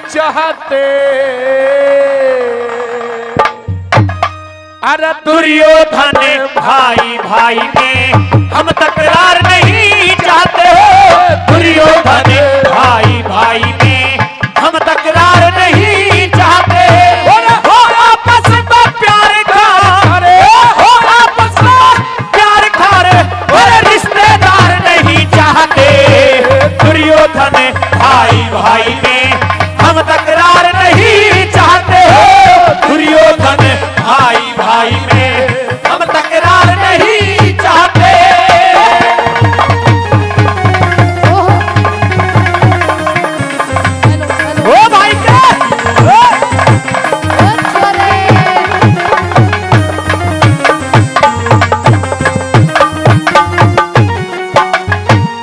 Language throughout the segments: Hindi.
चाहते। अरे दुर्योधन भाई भाई में हम तकरार नहीं चाहते हो। दुर्योधन भाई भाई में हम तकरार नहीं चाहते। हो आपस में प्यार खारे, हो आपस में प्यार खारे, और रिश्तेदार नहीं चाहते। दुर्योधन भाई भाई में हम तकरार नहीं चाहते हो। दुर्योधन भाई भाई में हम तकरार नहीं चाहते। ओ भाई क्या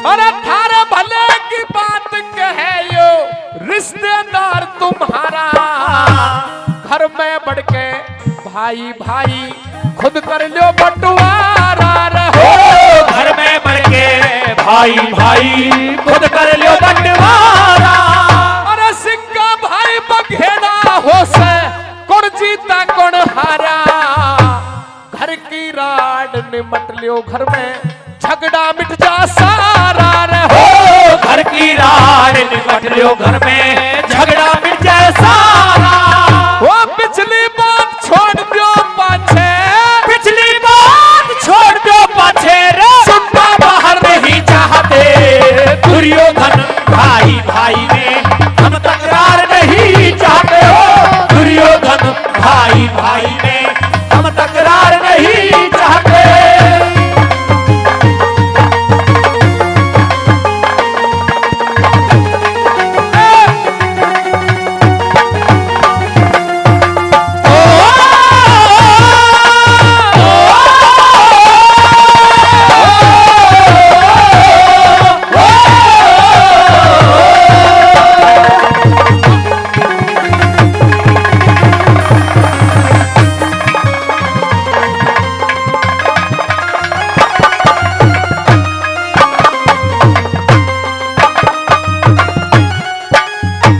अरे थारे भले की बात कहे यो रिश्तेदार तुम्हारा। घर में बढ़ के भाई भाई खुद कर लो बंटवारा रहो। घर में बढ़ के भाई भाई खुद कर लो बंटवारा। अरे सिक्का भाई बघेड़ा हो से कौन जीता कौन हारा। घर की राड निमट लियो घर में झगड़ा मिट जा सारा रहो। घर की राड निमट लियो घर में झगड़ा मिट जाए सारा। वो पिछली बात छोड़ दो पाछे, पिछली बात छोड़ दो पाछे रे। सुनना बाहर नहीं चाहते। दुर्योधन भाई भाई में हम तकरार नहीं चाहते हो। दुर्योधन भाई भाई में हम तकरार नहीं चाहते।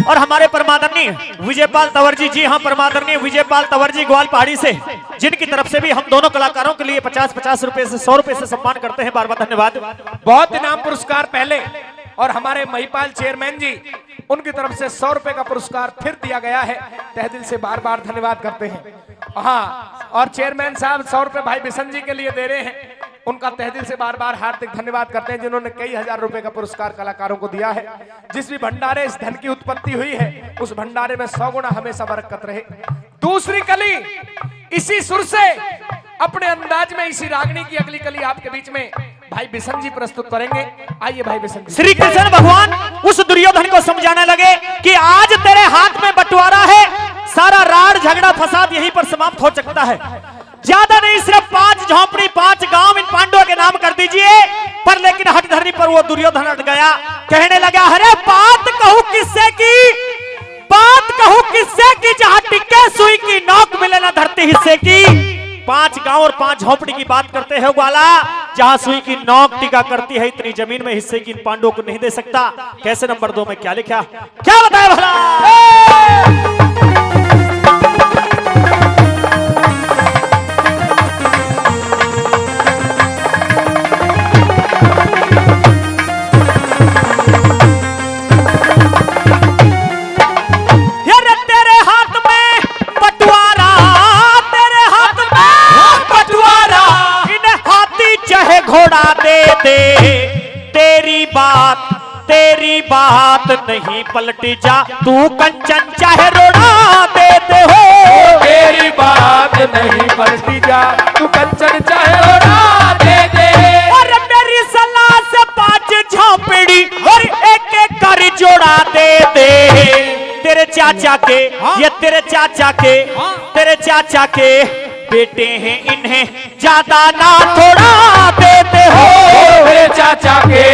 और हमारे परमादरणीय विजयपाल तंवर जी, हाँ परमादरणीय विजयपाल तंवर जी ग्वाल पहाड़ी से, जिनकी तरफ से भी हम दोनों कलाकारों के लिए 50-50 रुपए से 100 रुपए से सम्मान करते हैं। बार बार धन्यवाद। बहुत इनाम पुरस्कार पहले, और हमारे महिपाल चेयरमैन जी उनकी तरफ से 100 रुपए का पुरस्कार फिर दिया गया है। तहे दिल से बार बार धन्यवाद करते हैं। हाँ, और चेयरमैन साहब 100 रुपए भाई बिशन जी के लिए दे रहे हैं। उनका तहे दिल से बार बार हार्दिक धन्यवाद करते हैं, जिन्होंने कई हजार रुपए का पुरस्कार कलाकारों को दिया है। जिस भी भंडारे इस धन की उत्पत्ति हुई है, उस भंडारे में 100 गुना हमेशा बरकत रहे। दूसरी कली इसी सुर से, अपने अंदाज में, इसी रागनी की अगली कली आपके बीच में भाई बिशन जी प्रस्तुत करेंगे। आइए भाई बिशन जी। श्री कृष्ण भगवान उस दुर्योधन को समझाने लगे कि आज तेरे हाथ में बंटवारा है, सारा राड झगड़ा फसाद यहीं पर समाप्त हो सकता है। ज्यादा नहीं, सिर्फ 5 झोंपड़ी 5 गांव इन पांडवों के नाम कर दीजिए। पर लेकिन हट धरनी पर वो दुर्योधन हट गया, कहने लगा अरे बात कहूं किससे की, बात कहूं किससे की, जहां टिक्के सुई की नोक मिले ना धरती हिस्से की। 5 गांव और 5 झोंपड़ी की बात करते हैं ग्वाला, जहां सुई की नोक टिका करती है, इतनी जमीन में हिस्से की इन पांडवों को नहीं दे सकता। कैसे नंबर 2 में क्या लिखा, क्या बताया भला। तेरी बात नहीं पलटी जा, तू कंचन चाहे रोड़ा देते हो। तेरी बात नहीं पलटी जा, तू कंचन चाहे रोड़ा दे दे। और मेरी सलाह से 5 झोंपड़ी और एक कर जोड़ा दे दे। तेरे चाचा के, ये तेरे चाचा के, तेरे चाचा के बेटे हैं, इन्हें ज्यादा ना थोड़ा देते हो। मेरे चाचा के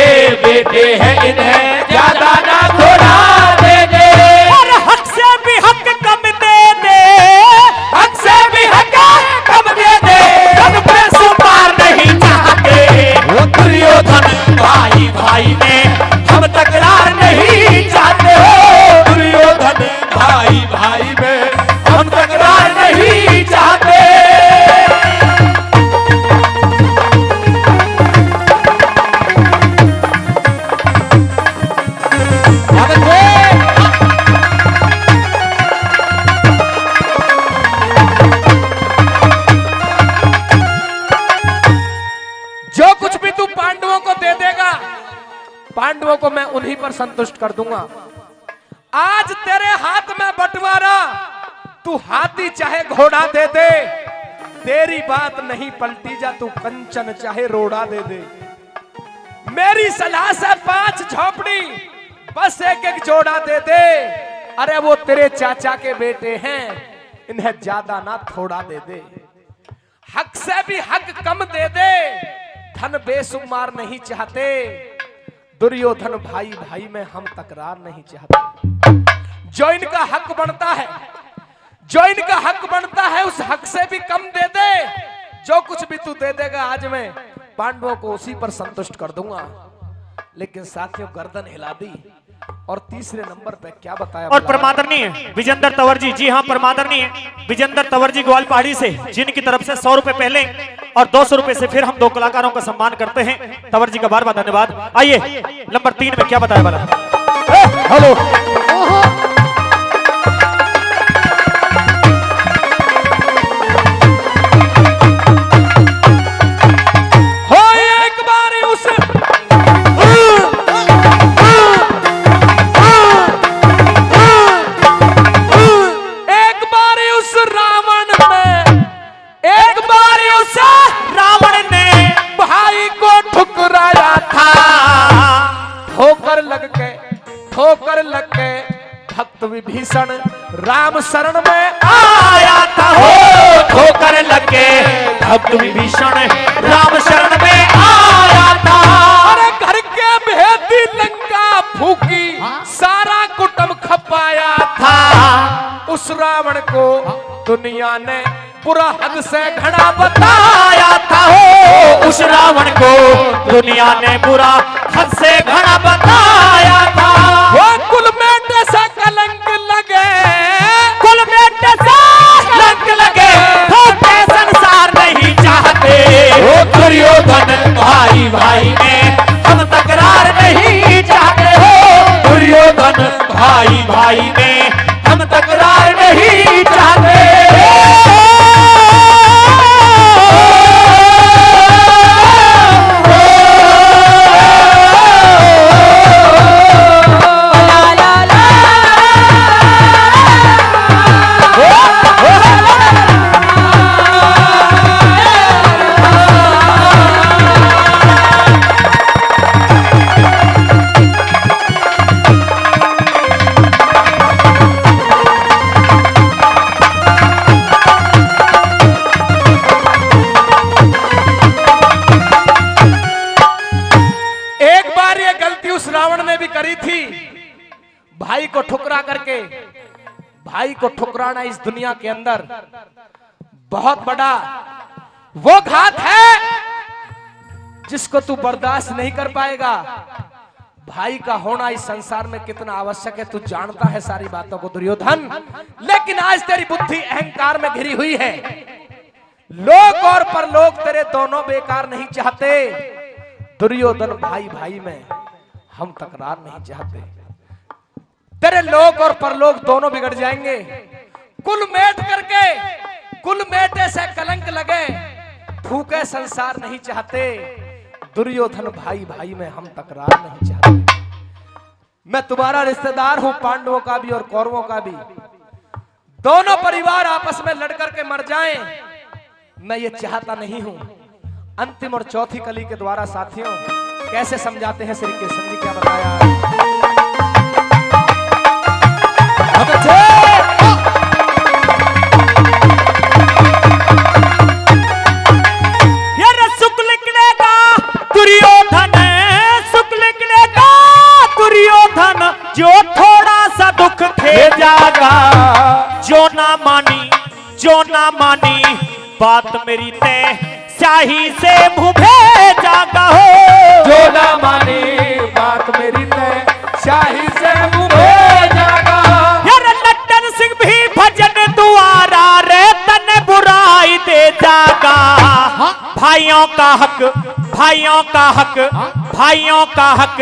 बेटे हैं, इन्हें ज्यादा ना थोड़ा दे दे। और हक से भी हक कम दे दे, हक से भी हक कम दे दे। कम पे सुमार नहीं चाहते। वो दुर्योधन भाई भाई में हम तकरार नहीं चाहते हो। दुर्योधन जो कुछ भी तू पांडवों को दे देगा, पांडवों को मैं उन्हीं पर संतुष्ट कर दूंगा। आज तेरे हाथ में बंटवारा, तू हाथी चाहे घोड़ा दे दे, तेरी बात नहीं पलटी, जा तू कंचन चाहे रोड़ा दे दे। मेरी सलाह से 5 झोपड़ी बस एक एक जोड़ा दे दे। अरे वो तेरे चाचा के बेटे हैं, इन्हें ज्यादा ना थोड़ा दे दे। हक से भी हक कम दे दे, धन बेसुमार नहीं चाहते। दुर्योधन भाई भाई में हम तकरार नहीं चाहते। जो इनका हक बनता है, जो इनका हक बनता है, उस हक से भी कम दे दे। जो कुछ भी तू दे देगा आज मैं पांडवों को उसी पर संतुष्ट कर दूंगा। लेकिन साथियों गर्दन हिला दी। और तीसरे नंबर पे क्या बताया और परमादरणीय विजेंद्र तंवर जी, जी हाँ परमादरणीय विजेंद्र तंवर जी ग्वाल पहाड़ी से, जिनकी तरफ से 100 रुपए पहले और 200 रुपए से फिर हम 2 कलाकारों का सम्मान करते हैं। तंवर जी का बार बार धन्यवाद। आइए नंबर 3 में क्या बताया वाला। हेलो ठोकर लग के भक्त विभीषण राम शरण में आया था। हो ठोकर लग के भक्त विभीषण राम शरण में आया था। अरे घर के भेदी लंका फूकी, सारा कुटुंब खपाया था। उस रावण को दुनिया ने बुरा हद से घड़ा बताया था। हो उस रावण को दुनिया ने बुरा हद से घड़ा बताया था। वो कुल मेटे से कलंक लगे, कुल मेटे से कलंक लगे, धोखे संसार नहीं चाहते। हो दुर्योधन भाई भाई में हम तकरार नहीं चाहते। हो दुर्योधन भाई भाई में हम तकरार नहीं चाहते। भाई को ठुकरा करके, भाई को ठुकराना इस दुनिया के अंदर बहुत बड़ा वो घात है जिसको तू बर्दाश्त नहीं कर पाएगा। भाई का होना इस संसार में कितना आवश्यक है तू जानता है सारी बातों को दुर्योधन। लेकिन आज तेरी बुद्धि अहंकार में घिरी हुई है। लोक और परलोक तेरे दोनों बेकार नहीं चाहते। दुर्योधन भाई भाई में हम तकरार नहीं चाहते। तेरे लोक और परलोक दोनों बिगड़ जाएंगे। कुल मेट करके, कुल मेटे से कलंक लगे, फूके संसार नहीं चाहते। दुर्योधन भाई भाई में हम तकरार नहीं चाहते। मैं तुम्हारा रिश्तेदार हूं, पांडवों का भी और कौरवों का भी। दोनों परिवार आपस में लड़ करके मर जाएं, मैं ये चाहता नहीं हूं। अंतिम और चौथी कली के द्वारा साथियों कैसे समझाते हैं श्री कृष्ण जी, क्या बताया। जो थोड़ा सा दुख भेजागा, जो ना मानी बात मेरी ते शाही से मुंह भेजागा। हो जो ना मानी बात मेरी ते शाही से मुंह भेजागा। यार लट्टन सिंह भी भजन दुआरा रे तने बुराई दे जागा। भाइयों का हक, भाइयों का हक, भाइयों का हक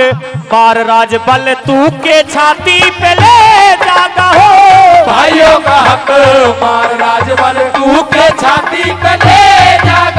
मार राज बल तू के छाती पे ले जागा हो। भाइयों का हक मार राज बल तू के छाती पे ले जागा